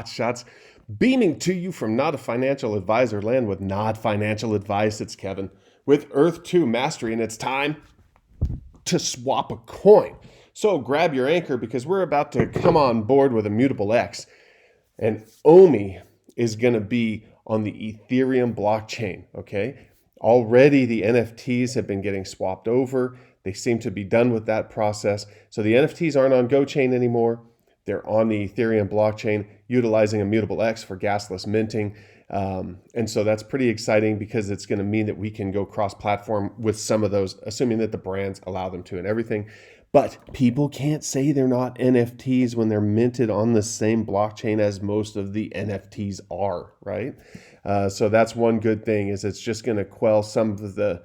Shots beaming to you from Not a Financial Advisor land with not financial advice. It's Kevin with Earth 2 Mastery, and it's time to swap a coin. So grab your anchor because we're about to come on board with Immutable X, and OMI is going to be on the Ethereum blockchain. Okay, already the NFTs have been getting swapped over. They seem to be done with that process. So the NFTs aren't on GoChain anymore. They're on the Ethereum blockchain utilizing Immutable X for gasless minting. And so that's pretty exciting because it's going to mean that we can go cross-platform with some of those, assuming that the brands allow them to and everything. But people can't say they're not NFTs when they're minted on the same blockchain as most of the NFTs are, right? So that's one good thing, is it's just going to quell some of the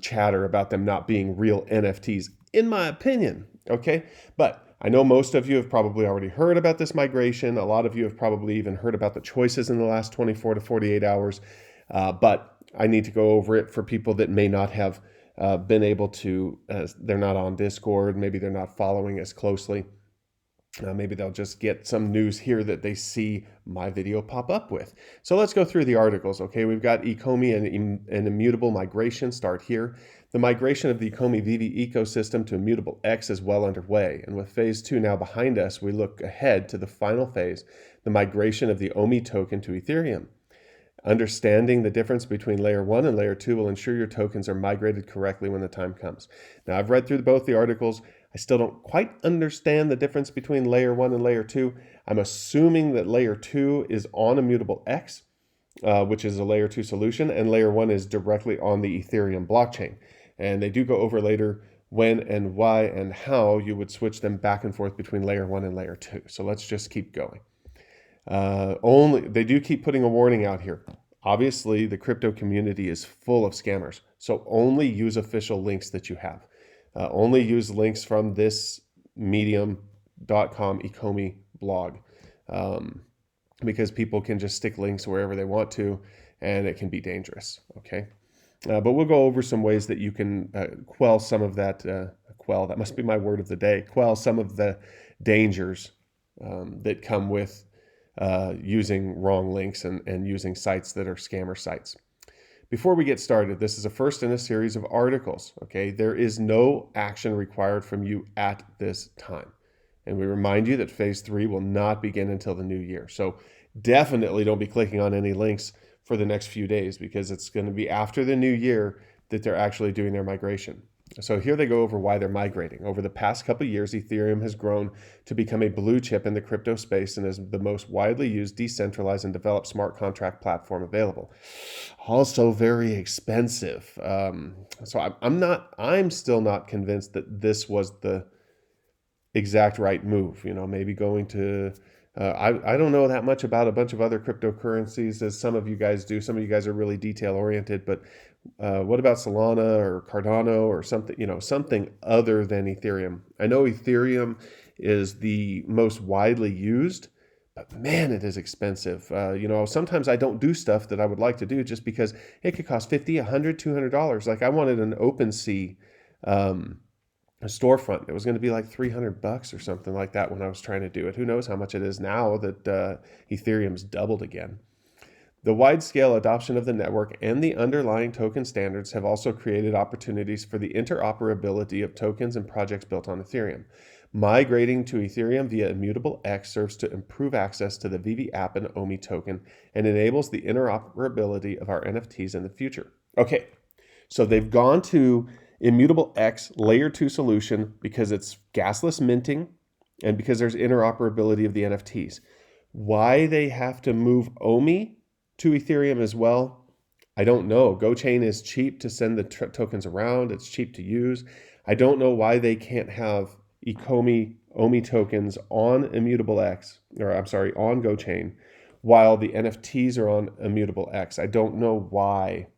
chatter about them not being real NFTs, in my opinion, okay? But I know most of you have probably already heard about this migration. A lot of you have probably even heard about the choices in the last 24 to 48 hours. But I need to go over it for people that may not have been able to, they're not on Discord, maybe they're not following as closely. Maybe they'll just get some news here that they see my video pop up with. So let's go through the articles, okay? We've got Ecomi and Immutable migration start here. The migration of the Ecomi VeVe ecosystem to Immutable X is well underway. And with phase 2 now behind us, we look ahead to the final phase, the migration of the OMI token to Ethereum. Understanding the difference between layer 1 and layer 2 will ensure your tokens are migrated correctly when the time comes. Now, I've read through both the articles. I still don't quite understand the difference between layer 1 and layer 2. I'm assuming that layer 2 is on Immutable X, which is a layer 2 solution, and layer 1 is directly on the Ethereum blockchain. And they do go over later when and why and how you would switch them back and forth between layer 1 and layer 2. So let's just keep going. They do keep putting a warning out here. Obviously, the crypto community is full of scammers. So only use official links that you have. Only use links from this medium.com Ecomi blog, because people can just stick links wherever they want to, and it can be dangerous, okay? But we'll go over some ways that you can quell some of that, that must be my word of the day, quell some of the dangers that come with using wrong links and using sites that are scammer sites. Before we get started, this is a first in a series of articles, okay? There is no action required from you at this time. And we remind you that phase 3 will not begin until the new year. So definitely don't be clicking on any links for the next few days, because it's going to be after the new year that they're actually doing their migration. So here they go over why they're migrating. Over the past couple of years, Ethereum has grown to become a blue chip in the crypto space and is the most widely used decentralized and developed smart contract platform available. Also very expensive. So I'm still not convinced that this was the exact right move. You know, maybe going to, I don't know that much about a bunch of other cryptocurrencies as some of you guys do. Some of you guys are really detail oriented, but what about Solana or Cardano or something, something other than Ethereum? I know Ethereum is the most widely used, but man, it is expensive. Sometimes I don't do stuff that I would like to do just because it could cost $50, $100, $200. Like I wanted an OpenSea a storefront. It was going to be like $300 or something like that when I was trying to do it. Who knows how much it is now that Ethereum's doubled again. The wide-scale adoption of the network and the underlying token standards have also created opportunities for the interoperability of tokens and projects built on Ethereum. Migrating to Ethereum via Immutable X serves to improve access to the VeVe app and OMI token and enables the interoperability of our NFTs in the future. Okay, so they've gone to Immutable X layer 2 solution because it's gasless minting and because there's interoperability of the NFTs. Why they have to move OMI to Ethereum as well, I don't know. GoChain is cheap to send the tokens around. It's cheap to use. I don't know why they can't have Ecomi OMI tokens on Immutable X, on GoChain, while the NFTs are on Immutable X. I don't know why.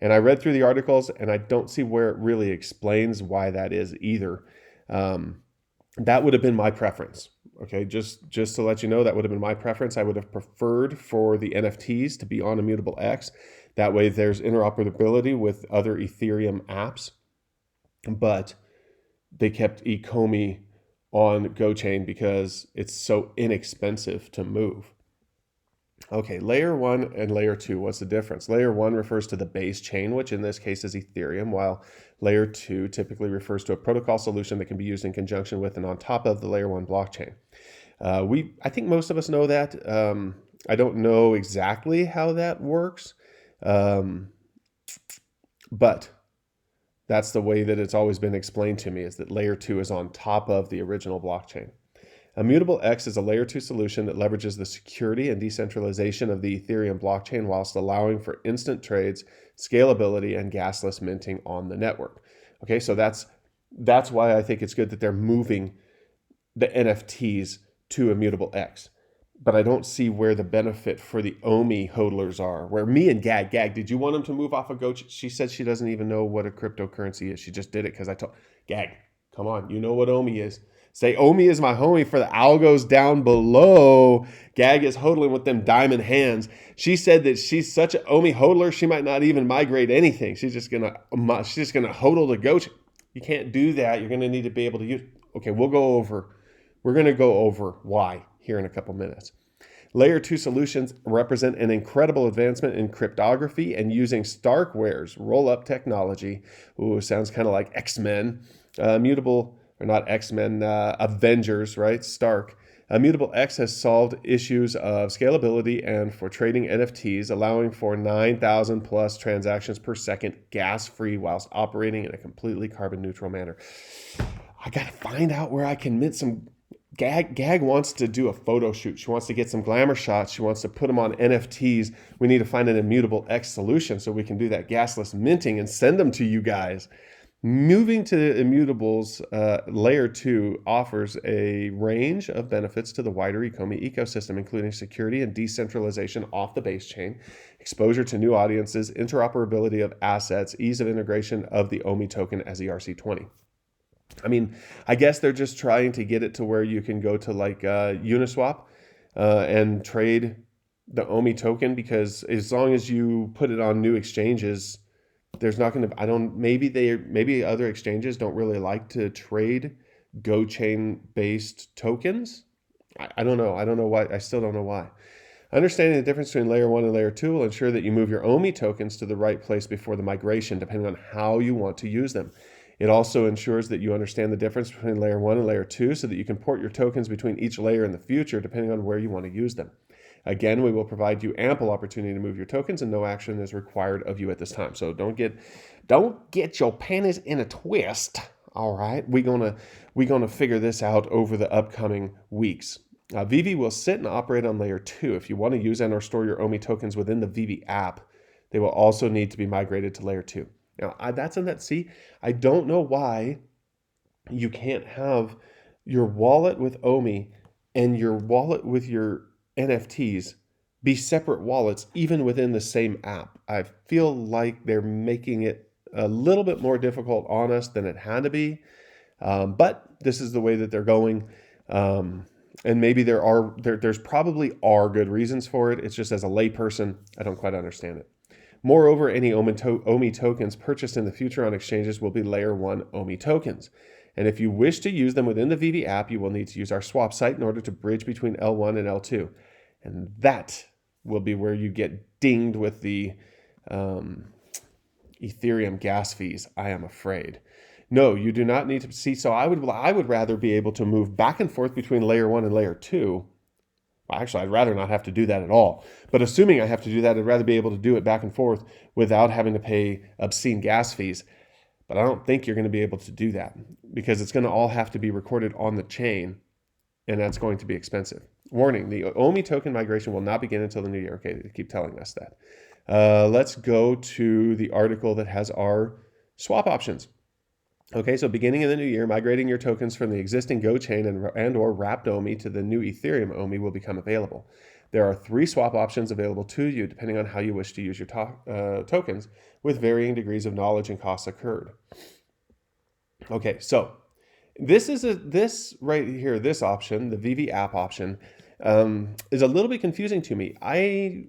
And I read through the articles, and I don't see where it really explains why that is either. That would have been my preference. Okay, just to let you know, that would have been my preference. I would have preferred for the NFTs to be on Immutable X. That way there's interoperability with other Ethereum apps. But they kept Ecomi on GoChain because it's so inexpensive to move. Okay, layer 1 and layer 2, what's the difference? Layer 1 refers to the base chain, which in this case is Ethereum, while layer 2 typically refers to a protocol solution that can be used in conjunction with and on top of the layer 1 blockchain. I think most of us know that. I don't know exactly how that works, but that's the way that it's always been explained to me, is that layer 2 is on top of the original blockchain. Immutable X is a layer 2 solution that leverages the security and decentralization of the Ethereum blockchain whilst allowing for instant trades, scalability, and gasless minting on the network. Okay, so that's why I think it's good that they're moving the NFTs to Immutable X. But I don't see where the benefit for the OMI hodlers are. Where me and Gag, did you want them to move off of Go? She said she doesn't even know what a cryptocurrency is. She just did it because I told Gag, come on, you know what OMI is. Say OMI is my homie for the algos down below. Gag is hodling with them diamond hands. She said that she's such an OMI hodler, she might not even migrate anything. She's just gonna hodl the Go. You can't do that. You're gonna need to be able to use. Okay, we're gonna go over why here in a couple minutes. Layer 2 solutions represent an incredible advancement in cryptography and using Starkware's roll-up technology. Ooh, sounds kind of like X-Men. Avengers, right? Stark. Immutable X has solved issues of scalability and for trading NFTs, allowing for 9,000 plus transactions per second, gas-free, whilst operating in a completely carbon-neutral manner. I gotta find out where I can mint some. Gag wants to do a photo shoot. She wants to get some glamour shots. She wants to put them on NFTs. We need to find an Immutable X solution so we can do that gasless minting and send them to you guys. Moving to Immutables, Layer 2 offers a range of benefits to the wider Ecomi ecosystem, including security and decentralization off the base chain, exposure to new audiences, interoperability of assets, ease of integration of the OMI token as ERC20. I mean, I guess they're just trying to get it to where you can go to like Uniswap and trade the OMI token, because as long as you put it on new exchanges, there's not going to, maybe other exchanges don't really like to trade GoChain based tokens. I don't know. I don't know why. I still don't know why. Understanding the difference between layer 1 and layer 2 will ensure that you move your OMI tokens to the right place before the migration, depending on how you want to use them. It also ensures that you understand the difference between layer 1 and layer 2 so that you can port your tokens between each layer in the future, depending on where you want to use them. Again, we will provide you ample opportunity to move your tokens and no action is required of you at this time. So don't get your panties in a twist. All right. We're gonna figure this out over the upcoming weeks. VeVe will sit and operate on layer 2. If you want to use and or store your OMI tokens within the VeVe app, they will also need to be migrated to layer 2. Now, I don't know why you can't have your wallet with OMI and your wallet with your NFTs be separate wallets, even within the same app. I feel like they're making it a little bit more difficult on us than it had to be, but this is the way that they're going. And maybe there's probably are good reasons for it. It's just as a layperson, I don't quite understand it. Moreover, any OMI tokens purchased in the future on exchanges will be layer 1 OMI tokens. And if you wish to use them within the VeVe app, you will need to use our swap site in order to bridge between L1 and L2. And that will be where you get dinged with the Ethereum gas fees, I am afraid. No, you do not need to see. So I would rather be able to move back and forth between layer 1 and layer 2. Well, actually, I'd rather not have to do that at all. But assuming I have to do that, I'd rather be able to do it back and forth without having to pay obscene gas fees. But I don't think you're going to be able to do that because it's going to all have to be recorded on the chain, and that's going to be expensive. Warning, the OMI token migration will not begin until the new year. Okay, they keep telling us that. Let's go to the article that has our swap options. Okay, so beginning in the new year, migrating your tokens from the existing GoChain and or wrapped OMI to the new Ethereum OMI will become available. There are 3 swap options available to you depending on how you wish to use your tokens, with varying degrees of knowledge and costs occurred. Okay, so this right here, this option, the VeVe app option, is a little bit confusing to me. I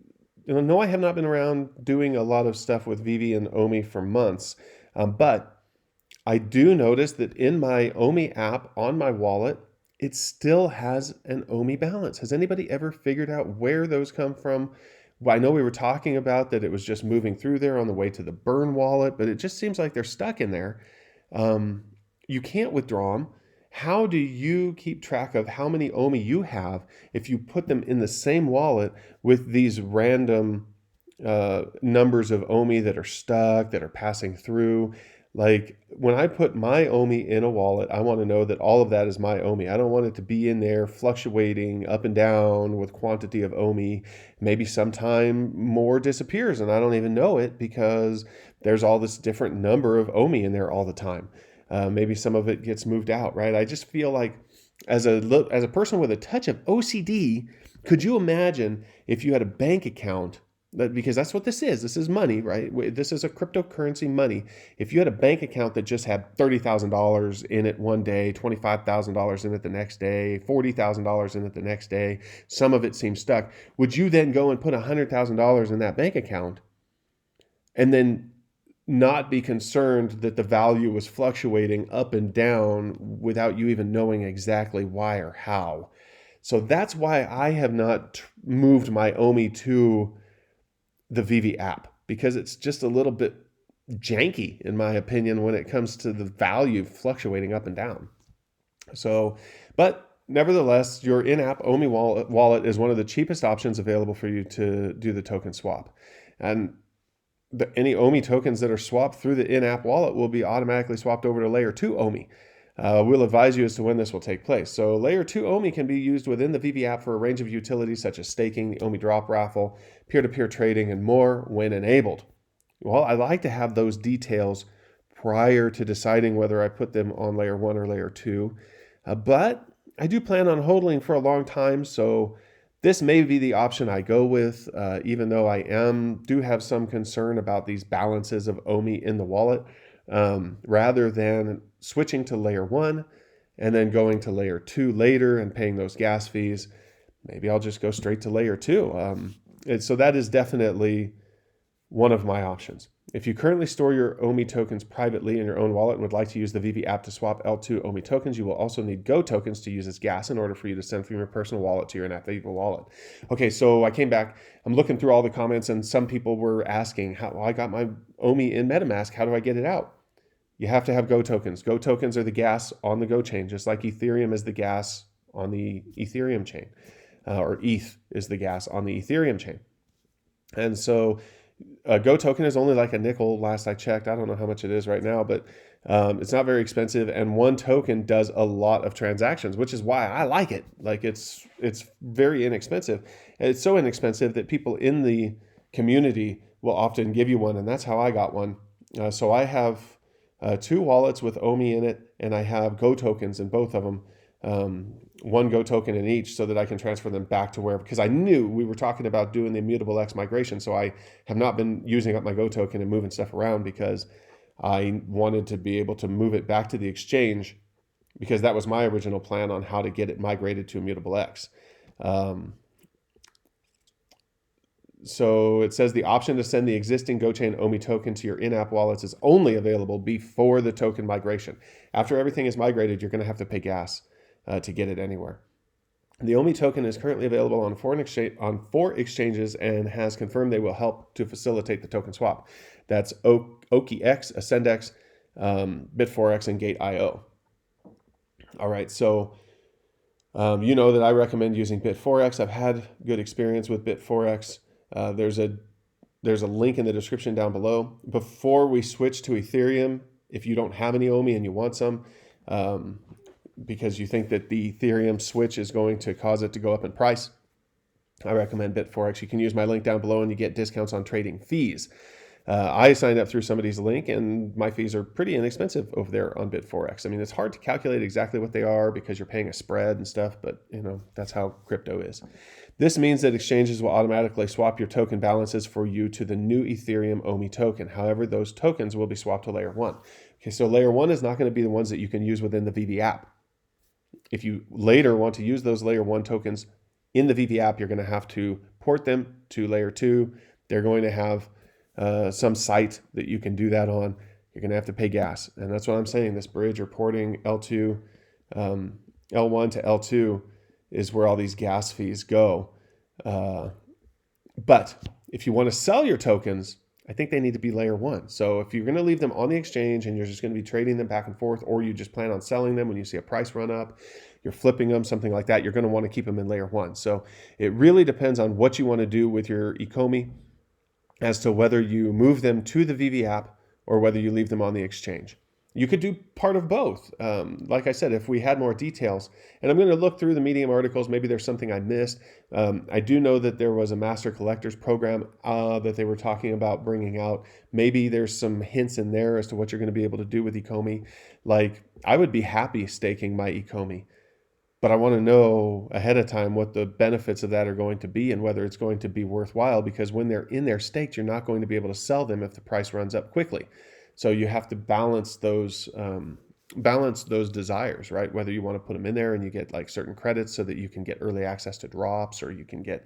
know I have not been around doing a lot of stuff with VeVe and OMI for months, but I do notice that in my OMI app on my wallet, it still has an OMI balance. Has anybody ever figured out where those come from? Well, I know we were talking about that it was just moving through there on the way to the burn wallet, but it just seems like they're stuck in there. You can't withdraw them. How do you keep track of how many OMI you have if you put them in the same wallet with these random numbers of OMI that are stuck, that are passing through? Like when I put my OMI in a wallet, I want to know that all of that is my OMI. I don't want it to be in there fluctuating up and down with quantity of OMI. Maybe sometime more disappears and I don't even know it because there's all this different number of OMI in there all the time. Maybe some of it gets moved out, right? I just feel like as a person with a touch of OCD, could you imagine if you had a bank account? Because that's what this is. This is money, right? This is a cryptocurrency money. If you had a bank account that just had $30,000 in it one day, $25,000 in it the next day, $40,000 in it the next day, some of it seems stuck, would you then go and put $100,000 in that bank account and then not be concerned that the value was fluctuating up and down without you even knowing exactly why or how? So that's why I have not moved my OMI to the VeVe app, because it's just a little bit janky, in my opinion, when it comes to the value fluctuating up and down. So, but nevertheless, your in-app OMI wallet is one of the cheapest options available for you to do the token swap. And any OMI tokens that are swapped through the in-app wallet will be automatically swapped over to layer 2 OMI. We'll advise you as to when this will take place. So layer 2 OMI can be used within the VeVe app for a range of utilities such as staking, the OMI drop raffle, peer-to-peer trading, and more when enabled. Well, I like to have those details prior to deciding whether I put them on layer 1 or layer 2. But I do plan on holding for a long time, so this may be the option I go with, even though I do have some concern about these balances of OMI in the wallet. Rather than switching to layer 1 and then going to layer 2 later and paying those gas fees, maybe I'll just go straight to layer 2. And so that is definitely one of my options. If you currently store your OMI tokens privately in your own wallet and would like to use the VeVe app to swap L2 OMI tokens, you will also need Go tokens to use as gas in order for you to send from your personal wallet to your VeVe wallet. Okay, so I came back. I'm looking through all the comments, and some people were asking, well, I got my OMI in MetaMask. How do I get it out? You have to have Go tokens. Go tokens are the gas on the Go chain, just like Ethereum is the gas on the Ethereum chain, or ETH is the gas on the Ethereum chain. And so a Go token is only like a nickel last I checked. I don't know how much it is right now, but it's not very expensive. And one token does a lot of transactions, which is why I like it. Like it's very inexpensive. And it's so inexpensive that people in the community will often give you one. And that's how I got one. So I have 2 wallets with OMI in it, and I have Go tokens in both of them. One Go token in each so that I can transfer them back to wherever, because I knew we were talking about doing the Immutable X migration. So I have not been using up my Go token and moving stuff around because I wanted to be able to move it back to the exchange, because that was my original plan on how to get it migrated to Immutable X. So it says the option to send the existing GoChain OMI token to your in-app wallets is only available before the token migration. After everything is migrated, you're going to have to pay gas to get it anywhere. The OMI token is currently available on 4 exchanges and has confirmed they will help to facilitate the token swap. That's OKX, AscendX, Bit4X, and Gate.io. All right, so you know that I recommend using Bit4X. I've had good experience with Bit4X. There's a link in the description down below. Before we switch to Ethereum, if you don't have any OMI and you want some, because you think that the Ethereum switch is going to cause it to go up in price, I recommend Bit4X. You can use my link down below and you get discounts on trading fees. I signed up through somebody's link and my fees are pretty inexpensive over there on Bit4X. I mean, it's hard to calculate exactly what they are because you're paying a spread and stuff, but you know, that's how crypto is. This means that exchanges will automatically swap your token balances for you to the new Ethereum OMI token. However, those tokens will be swapped to layer 1. Okay, so layer 1 is not going to be the ones that you can use within the VeVe app. If you later want to use those layer 1 tokens in the VeVe app, you're going to have to port them to layer 2. They're going to have some site that you can do that on. You're going to have to pay gas. And that's what I'm saying. This bridge or porting L2 L1 to L2 is where all these gas fees go. But if you want to sell your tokens, I think they need to be layer 1. So if you're going to leave them on the exchange and you're just going to be trading them back and forth, or you just plan on selling them when you see a price run up, you're flipping them, something like that, you're going to want to keep them in layer 1. So it really depends on what you want to do with your Ecomi as to whether you move them to the VeVe app or whether you leave them on the exchange. You could do part of both. Like I said, if we had more details, and I'm going to look through the Medium articles, maybe there's something I missed. I do know that there was a master collectors program that they were talking about bringing out. Maybe there's some hints in there as to what you're going to be able to do with Ecomi. Like, I would be happy staking my Ecomi, but I want to know ahead of time what the benefits of that are going to be and whether it's going to be worthwhile, because when they're in their staked, you're not going to be able to sell them if the price runs up quickly. So you have to balance those desires, right? Whether you want to put them in there and you get like certain credits so that you can get early access to drops, or you can get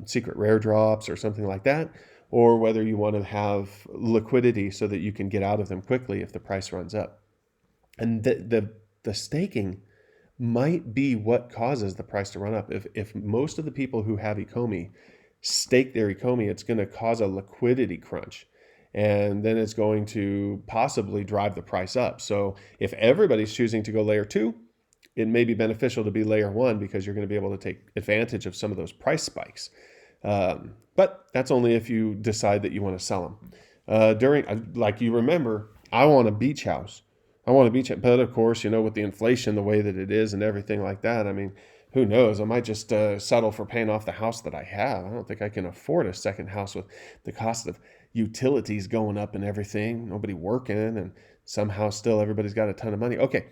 secret rare drops or something like that, or whether you want to have liquidity so that you can get out of them quickly if the price runs up. And the staking might be what causes the price to run up. If most of the people who have Ecomi stake their Ecomi, it's going to cause a liquidity crunch. And then it's going to possibly drive the price up. So if everybody's choosing to go layer 2, it may be beneficial to be layer 1 because you're going to be able to take advantage of some of those price spikes. But that's only if you decide that you want to sell them. Like you remember, I want a beach house. But of course, with the inflation, the way that it is and everything like that, I mean, who knows? I might just settle for paying off the house that I have. I don't think I can afford a second house with the cost of utilities going up and everything, nobody working, and somehow still everybody's got a ton of money. Okay,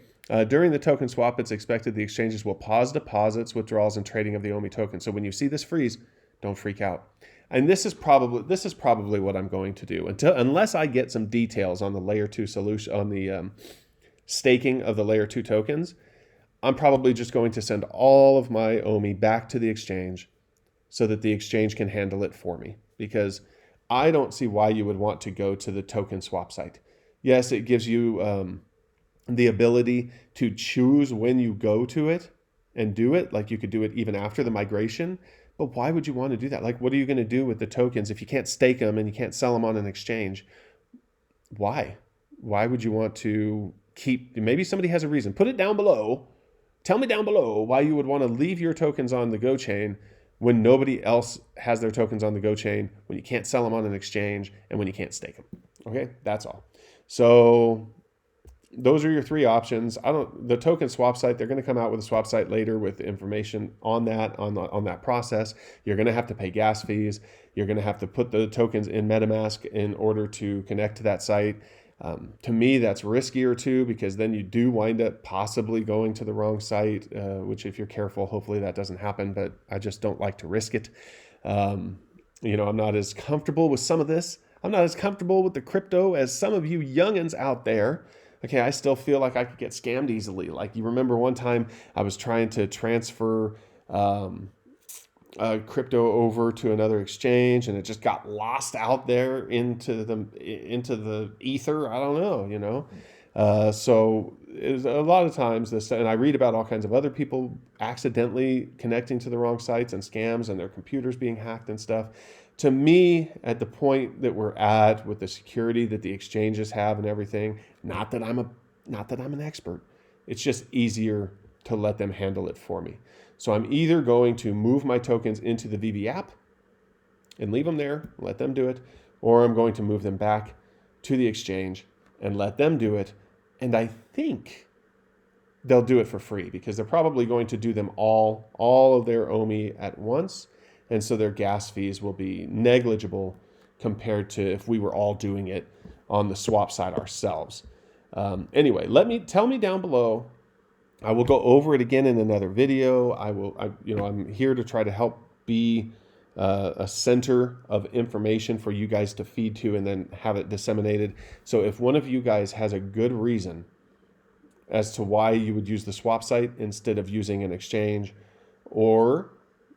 during the token swap, it's expected the exchanges will pause deposits, withdrawals, and trading of the OMI token. So when you see this freeze, don't freak out. And this is probably what I'm going to do unless I get some details on the layer 2 solution, on the staking of the layer 2 tokens. I'm probably just going to send all of my OMI back to the exchange so that the exchange can handle it for me, because I don't see why you would want to go to the token swap site. Yes, it gives you the ability to choose when you go to it and do it. Like you could do it even after the migration, but why would you want to do that? Like, what are you going to do with the tokens if you can't stake them and you can't sell them on an exchange? Why? Why would you want to keep, maybe somebody has a reason. Put it down below. Tell me down below why you would want to leave your tokens on the Go chain when nobody else has their tokens on the Go chain, when you can't sell them on an exchange, and when you can't stake them. Okay, that's all. So those are your 3 options. The token swap site, they're going to come out with a swap site later with information on that process. You're going to have to pay gas fees. You're going to have to put the tokens in MetaMask in order to connect to that site. To me, that's riskier too, because then you do wind up possibly going to the wrong site, which if you're careful, hopefully that doesn't happen, but I just don't like to risk it. I'm not as comfortable with some of this. I'm not as comfortable with the crypto as some of you youngins out there. Okay, I still feel like I could get scammed easily. Like, you remember one time I was trying to transfer crypto over to another exchange, and it just got lost out there into the ether. I don't know, so a lot of times this, and I read about all kinds of other people accidentally connecting to the wrong sites and scams and their computers being hacked and stuff. To me, at the point that we're at with the security that the exchanges have and everything, not that I'm an expert, it's just easier to let them handle it for me. So I'm either going to move my tokens into the VeVe app and leave them there, let them do it, or I'm going to move them back to the exchange and let them do it. And I think they'll do it for free, because they're probably going to do them all of their OMI at once. And so their gas fees will be negligible compared to if we were all doing it on the swap side ourselves. Anyway, tell me down below. I will go over it again in another video. I'm here to try to help be a center of information for you guys to feed to and then have it disseminated. So if one of you guys has a good reason as to why you would use the swap site instead of using an exchange, or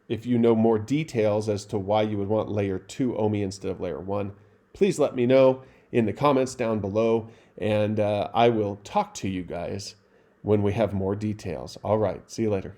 if you know more details as to why you would want layer 2 OMI instead of layer 1, please let me know in the comments down below, and I will talk to you guys when we have more details. All right. See you later.